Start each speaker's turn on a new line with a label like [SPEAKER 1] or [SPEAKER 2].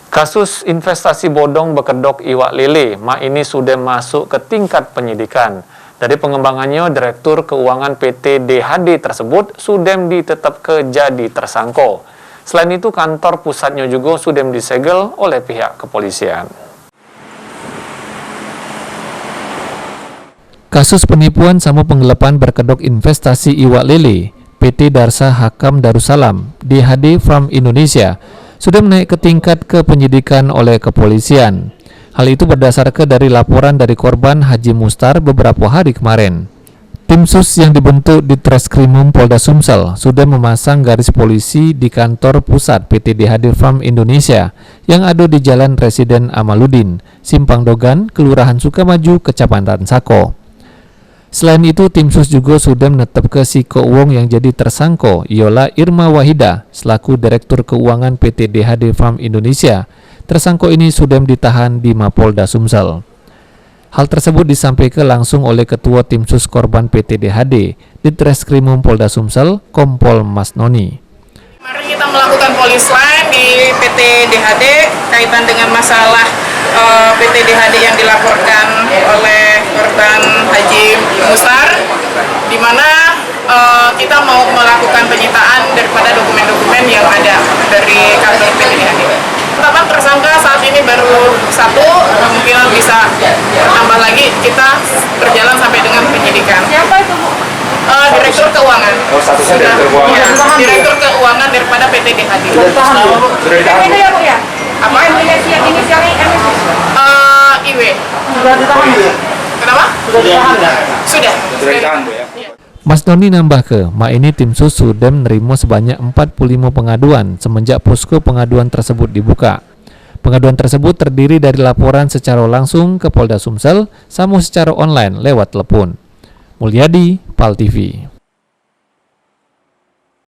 [SPEAKER 1] Kasus investasi bodong bekedok iwak lele, ini sudah masuk ke tingkat penyidikan. Dari pengembangannya, Direktur Keuangan PT DHD tersebut sudah ditetapkan jadi tersangka. Selain itu, kantor pusatnya juga sudah disegel oleh pihak kepolisian.
[SPEAKER 2] Kasus penipuan sama penggelapan berkedok investasi iwak lele, PT Darsa Hakam Darussalam, DHD Farm Indonesia, sudah menaik ke tingkat kepenyidikan oleh kepolisian. Hal itu berdasarkan dari laporan dari korban Haji Mustar beberapa hari kemarin. Tim sus yang dibentuk di Treskrimum Polda Sumsel sudah memasang garis polisi di kantor pusat PT DHD Farm Indonesia yang ada di Jalan Residen Amaluddin, Simpang Dogan, Kelurahan Sukamaju, Kecamatan Sako. Selain itu, tim sus juga sudah menetapkan si keuang yang jadi tersangka, ialah Irma Wahida, selaku Direktur Keuangan PT DHD Farm Indonesia. Tersangka ini sudah ditahan di Mapolda Sumsel. Hal tersebut disampaikan langsung oleh Ketua Tim Sus Korban PT DHD di Treskrimum Polda Sumsel, Kompol Mas Noni.
[SPEAKER 3] Kemarin kita melakukan polis lain di PT DHD kaitan dengan masalah PT DHD yang dilaporkan oleh korban Haji Mustar, di mana kita mau melakukan penyitaan daripada dokumen-dokumen yang ada dari kantor PT DHD. Penetapan tersangka saat ini baru satu, kemungkinan bisa bertambah lagi. Kita berjalan sampai dengan penyidikan. Siapa itu, Bu? Direktur Keuangan.
[SPEAKER 4] Oh, statusnya Direktur Keuangan.
[SPEAKER 3] Ya, Direktur Keuangan daripada PT DHD.
[SPEAKER 4] Sudah ditahan, Bu? Sudah ditahan, Bu?
[SPEAKER 3] Itu ya, Bu, ya? Apa? Inisialnya M. IW.
[SPEAKER 4] Sudah ditahan, Bu?
[SPEAKER 3] Kenapa?
[SPEAKER 4] Sudah ditahan, ya?
[SPEAKER 3] Sudah.
[SPEAKER 4] Sudah ditahan, Bu, ya?
[SPEAKER 2] Mas Noni nambah ke, ini tim sus sudah menerima sebanyak 45 pengaduan semenjak posko pengaduan tersebut dibuka. Pengaduan tersebut terdiri dari laporan secara langsung ke Polda Sumsel sama secara online lewat telepon. Mulyadi, PAL TV.